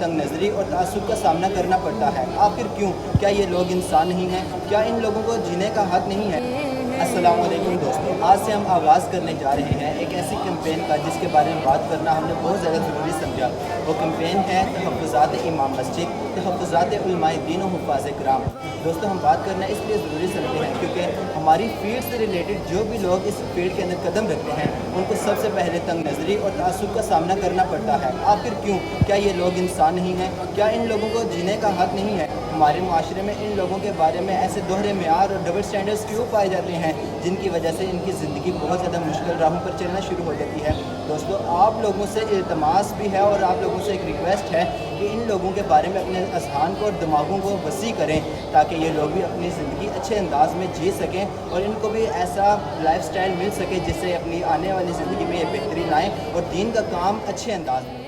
तंग नज़री और तासुब का सामना करना पड़ता है। आखिर क्यों? क्या ये लोग इंसान नहीं हैं? क्या इन लोगों को जीने का हक नहीं है? अस्सलाम वालेकुम दोस्तों, आज से हम आगाज़ करने जा रहे हैं एक ऐसी कैंपेन का जिसके बारे में बात करना हमने बहुत ज़्यादा ज़रूरी समझा। वो कैंपेन है तहफ़्फ़ुज़ात इमाम मस्जिद, तहफ़्फ़ुज़ात उलमाए दीन और हुफ़ाज़ किराम। दोस्तों, हम बात करना इसलिए ज़रूरी समझते हैं क्योंकि हमारी फील्ड से रिलेटेड जो भी लोग इस फील्ड के अंदर कदम रखते हैं उनको सबसे पहले तंग नज़री और तासुब का सामना करना पड़ता है। आखिर क्यों? क्या ये लोग इंसान नहीं हैं? क्या इन लोगों को जीने का हक नहीं है? हमारे माशरे में इन लोगों के बारे में ऐसे दोहरे मेयार और डबल स्टैंडर्ड्स क्यों पाए जाते हैं जिनकी वजह से इनकी ज़िंदगी बहुत ज़्यादा मुश्किल राहों पर चलना शुरू हो जाती है। दोस्तों, आप लोगों से इल्तमास भी है और आप लोगों से एक रिक्वेस्ट है कि इन लोगों के बारे में अपने अज़हान को और दिमागों को वसी करें ताकि ये लोग भी अपनी ज़िंदगी अच्छे अंदाज में जी सकें और इनको भी ऐसा लाइफ स्टाइल मिल सके जिससे अपनी आने वाली ज़िंदगी में ये बेहतरी लाएँ और दीन का काम अच्छे अंदाज में